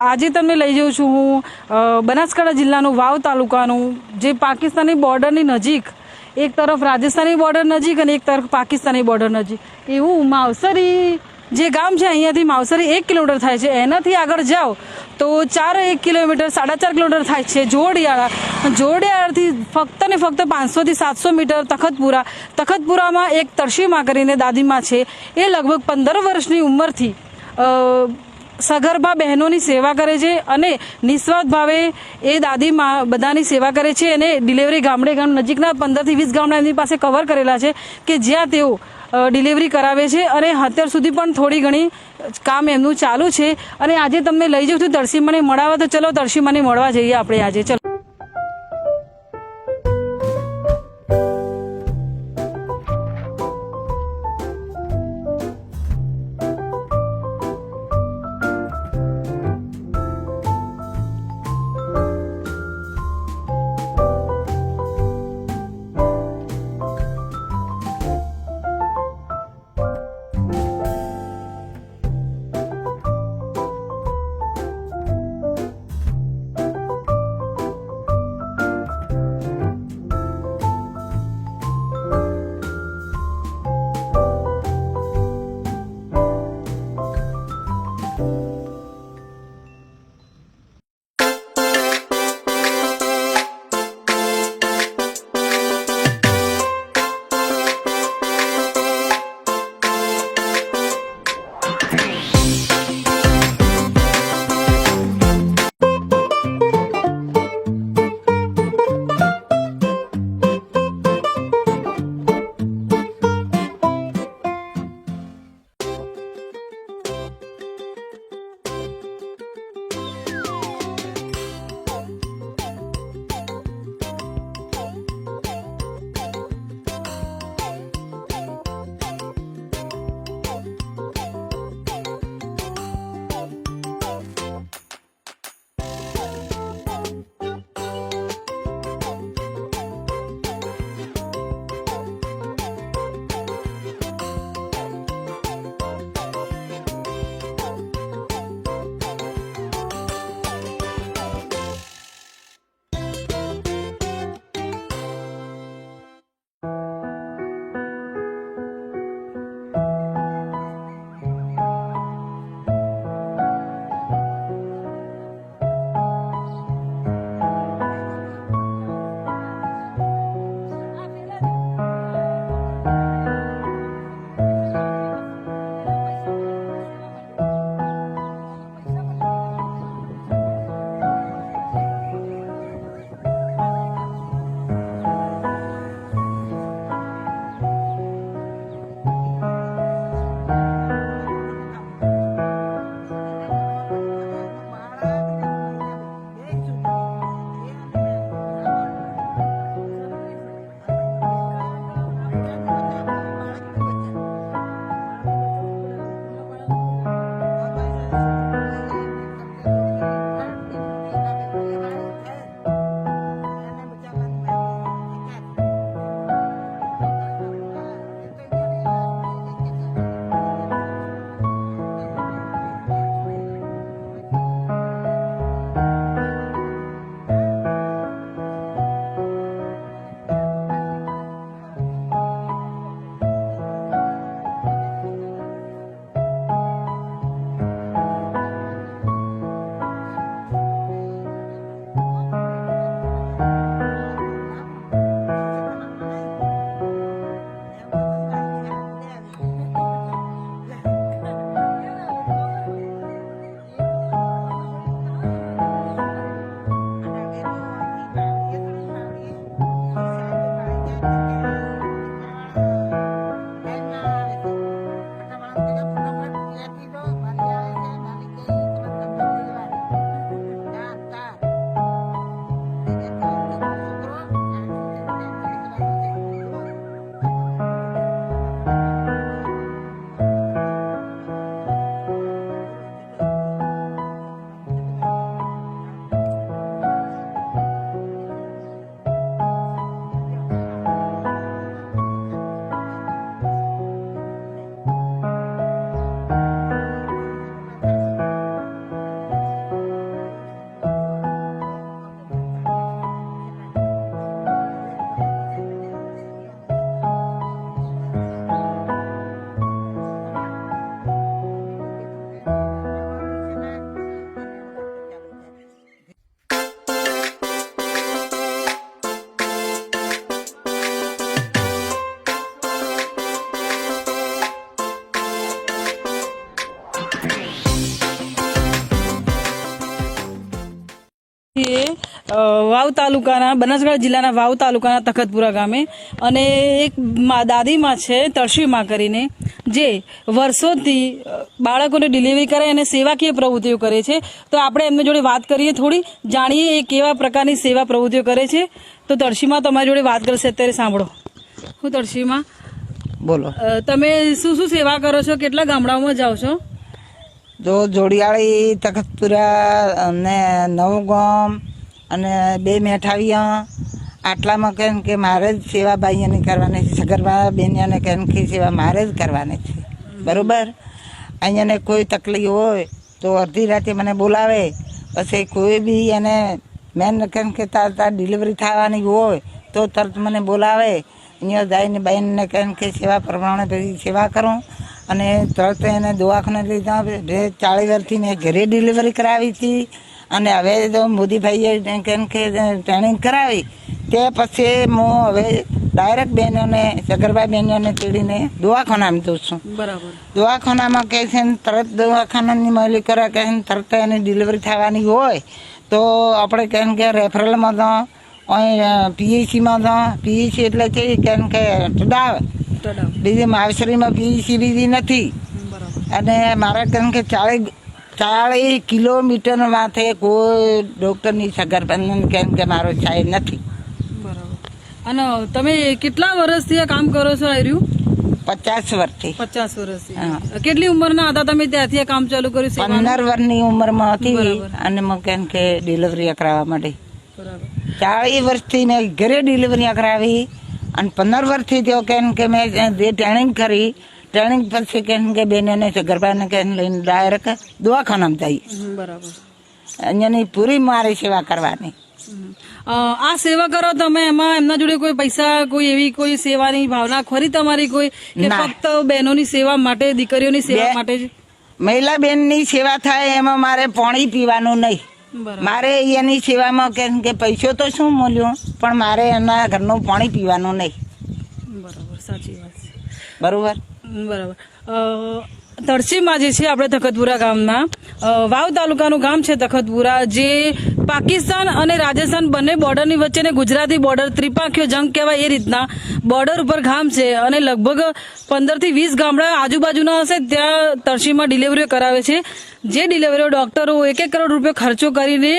આજે તમને લઈ જાઉં છું હું બનાસકાંઠા જિલ્લાનું વાવ તાલુકાનું જે પાકિસ્તાની બોર્ડરની નજીક, એક તરફ રાજસ્થાની બોર્ડર નજીક અને એક તરફ પાકિસ્તાની બોર્ડર નજીક એવું માવસરી જે ગામ છે. અહીંયાથી માવસરી 1 કિલોમીટર થાય છે. એનાથી આગળ જાઓ તો 1 કિલોમીટર 4.5 કિલોમીટર થાય છે જોડિયાળાથી ફક્ત ને ફક્ત 500 થી 700 મીટર તખતપુરામાં એક તળશીમાં કરીને દાદીમાં છે. એ લગભગ 15 વર્ષની ઉંમરથી સગર્ભા બહેનોની સેવા કરે છે અને નિસ્વાર્થ ભાવે એ દાદીમાં બધાની સેવા કરે છે. અને ડિલિવરી ગામ નજીકના 15 થી 20 ગામડા એમની પાસે કવર કરેલા છે કે જ્યાં તેઓ ડિલિવરી કરાવે છે અને અત્યાર સુધી પણ થોડી ઘણી કામ એમનું ચાલુ છે. અને આજે તમને લઈ જાઉં છું તળસીમાને મળાવવા. તો ચલો તળસીમાને મળવા જઈએ આપણે આજે. ચલો. વાવ તાલુકાના બનાસકાંઠા જિલ્લાના વાવ તાલુકાના તખતપુરા ગામે અને એક દાદીમાં છે તળસીમાં કરીને જે વર્ષોથી બાળકોને ડિલિવરી કરે અને સેવાકીય પ્રવૃત્તિઓ કરે છે. તો આપણે એમની જોડે વાત કરીએ, થોડી જાણીએ એ કેવા પ્રકારની સેવા પ્રવૃત્તિઓ કરે છે. તો તળસીમાં તમારી જોડે વાત કરશે, અત્યારે સાંભળો. હું તળસીમાં બોલો. તમે શું શું સેવા કરો છો? કેટલા ગામડાઓમાં જાઓ છો? જો જોડિયાળી, તખતપુરા અને નવગામ અને 2 મેઠાવીયા આટલામાં કેમ કે મારે જ સેવા ભાઈઓની કરવાની છે. સગર્ભા બેનીઓને કેમ કે સેવા મારે જ કરવાની છે. બરાબર. અહીંયાને કોઈ તકલીફ હોય તો અડધી રાતે મને બોલાવે. પછી કોઈ બી એને મેન કેમ કે તાર ડિલિવરી થવાની હોય તો તરત મને બોલાવે. અહીંયા જઈને બહેનને કેમ કે સેવા પ્રમાણે બધી સેવા કરું અને તરત એને દવાખાને લીધા. 40 વર્ષથી મેં ઘરે ડિલિવરી કરાવી હતી અને હવે તો મોદીભાઈએ કેમ કે ટ્રેનિંગ કરાવી તે પછી હું હવે ડાયરેક્ટ બહેનોને સગર્ભા બહેનોને તેડીને દવાખાનામાં દઉં છું. બરાબર. દવાખાનામાં કહે છે ને તરત દવાખાનાની માલિક કરે કહે ને તરત એની ડિલિવરી થવાની હોય તો આપણે કેમ કે રેફરલમાં તો અહીં પીએચસીમાં તો પીએચસી એટલે છે કેમ કે તડાવ બીજી માવસરીમાં પીએચસી બીજી નથી. અને મારા કેમ કે 40 કિલોમીટર માથે કોઈ ડૉક્ટરની સગર્ભાને કેમ કે મારો ચાય નથી. બરાબર. અને તમે કેટલા વર્ષથી આ કામ કરો છો? આર્યું 50 વર્ષથી. 50 વર્ષથી. કેટલી ઉંમરના હતા તમે ત્યાંથી આ કામ ચાલુ કર્યું? 15 વર્ષની ઉંમરમાં હતી અને મેં કેમ કે ડિલિવરી કરાવવા માટે. બરાબર. 40 વર્ષથી મેં ઘરે ડિલિવરી કરાવી અને 15 વર્ષથી તેઓ કેમ કે મેં જે ટ્રેનિંગ કરી ટ્રેનિંગ પછી કેમ કે બેનને સગર્ભાને કેમ લઈને ડાયરેક્ટ દવાખાનામાં જઈ. બરાબર. અહીંયાની પૂરી મારી સેવા કરવાની. આ સેવા કરો તમે, એમાં એમના જોડે કોઈ પૈસા, કોઈ એવી કોઈ સેવાની ભાવના ખરી તમારી કોઈ કે ફક્ત બહેનોની સેવા માટે, દીકરીઓની સેવા માટે જ? મહિલા બેનની સેવા થાય એમાં મારે પાણી પીવાનું નહીં. મારે એની સેવામાં કેમ કે પૈસો તો શું મળ્યો પણ મારે એના ઘરનું પાણી પીવાનું નહીં. બરાબર. સાચી વાત છે. બરોબર. બરાબર. તળસીમાં જે છે આપણે તખતપુરા ગામના વાવ તાલુકાનું ગામ છે તખતપુરા, જે પાકિસ્તાન અને રાજસ્થાન બંને બોર્ડરની વચ્ચેને ગુજરાતી બોર્ડર, ત્રિપાંખીયો જંગ કહેવાય એ રીતના બોર્ડર ઉપર ગામ છે અને લગભગ 15 થી 20 ગામડા આજુબાજુના હશે ત્યાં તળસીમાં ડિલિવરીઓ કરાવે છે. જે ડિલિવરીઓ ડોક્ટરો 1-1 કરોડ રૂપિયા ખર્ચો કરીને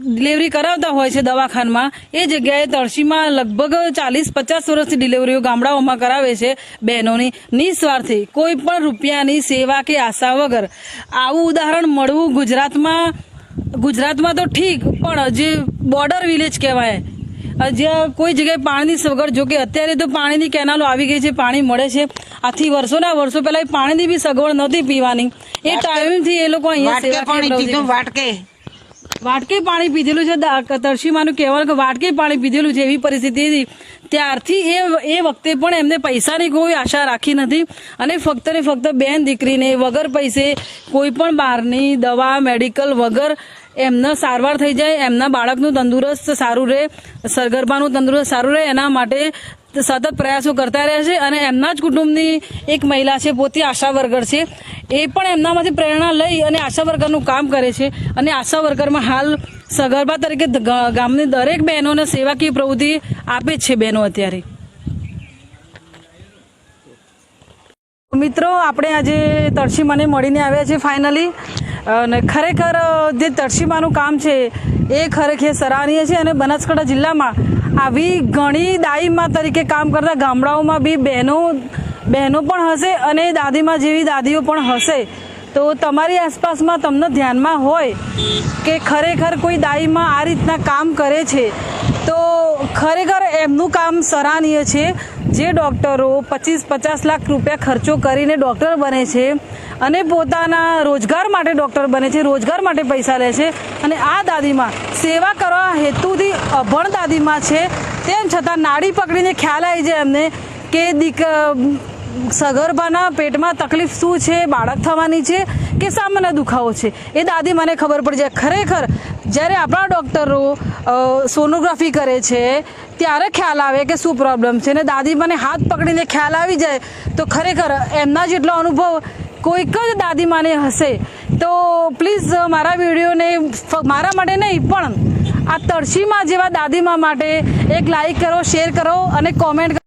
ડિલિવરી કરાવતા હોય છે દવાખાનામાં, એ જગ્યાએ તળસીમાં લગભગ 40-50 વર્ષથી ડિલિવરીઓ ગામડાઓમાં કરાવે છે બહેનોની, નિસ્વાર્થી કોઈ પણ રૂપિયાની સેવા કે આશા વગર. આવું ઉદાહરણ મળવું ગુજરાતમાં તો ઠીક, પણ જે બોર્ડર વિલેજ કહેવાય, જ્યાં કોઈ જગ્યાએ પાણીની સગવડ, જો કે અત્યારે તો પાણીની કેનાલો આવી ગઈ છે, પાણી મળે છે. આથી વર્ષોના વર્ષો પહેલા પાણીની બી સગવડ નહોતી પીવાની. એ ટાઈમથી એ લોકો અહીંયા વાટકે પાણી પીધેલું છે. તળસીમાંનું કહેવાનું કે વાટકે પાણી પીધેલું છે, એવી પરિસ્થિતિ હતી. ત્યારથી એ વખતે પણ એમને પૈસાની કોઈ આશા રાખી નથી અને ફક્ત ને ફક્ત બેન દીકરીને વગર પૈસે કોઈ પણ બહારની દવા, મેડિકલ વગર એમનો સારવાર થઈ જાય, એમના બાળકનું તંદુરસ્ત સારું રહે, સગર્ભાનું તંદુરસ્ત સારું રહે, એના માટે સતત પ્રયાસો કરતા રહે છે. અને એમના જ કુટુંબની એક મહિલા છે, પોતે આશા વર્કર છે, એ પણ એમનામાંથી પ્રેરણા લઈ અને આશા વર્કરનું કામ કરે છે. અને આશા વર્કરમાં હાલ સગર્ભા તરીકે ગામની દરેક બહેનોને સેવાકીય પ્રવૃત્તિ આપે છે બહેનો અત્યારે. મિત્રો, આપણે આજે તળસીમાને મળીને આવ્યા છીએ ફાઇનલી. અને ખરેખર જે તળસીમાનું કામ છે એ ખરેખર સરાહનીય છે. અને બનાસકાંઠા જિલ્લામાં આવી ઘણી દાઈમા તરીકે કામ કરતા ગામડાઓમાં બી બહેનો પણ હશે અને દાદીમા જેવી દાદીઓ પણ હશે. તો તમારી આસપાસમાં તમને ધ્યાનમાં હોય કે ખરેખર કોઈ દાઈમાં આ રીતના કામ કરે છે તો ખરેખર એમનું કામ સરાહનીય છે. જે ડૉક્ટરો 25-50 લાખ રૂપિયા ખર્ચો કરીને ડૉક્ટર બને છે અને પોતાના રોજગાર માટે ડૉક્ટર બને છે, રોજગાર માટે પૈસા લે છે, અને આ દાદીમાં સેવા કરવા હેતુથી અભણ દાદીમાં છે, તેમ છતાં નાડી પકડીને ખ્યાલ આવી જાય એમને કે સગર્ભાના પેટમાં તકલીફ શું છે, બાળક થવાની છે કે સામાન્ય દુખાવો છે, એ દાદી મને ખબર પડી જાય. ખરેખર જ્યારે આપણા ડૉક્ટરો સોનોગ્રાફી કરે છે ત્યારે ખ્યાલ આવે કે શું પ્રોબ્લેમ છે, ને દાદી મને હાથ પકડીને ખ્યાલ આવી જાય તો ખરેખર એમના જેટલો અનુભવ કોઈક જ દાદીમાને હશે તો પ્લીઝ મારા વિડીયોને મારા માટે નહીં પણ આ તળશીમાં જેવા દાદીમા માટે એક લાઈક કરો, શેર કરો અને કોમેન્ટ કરો.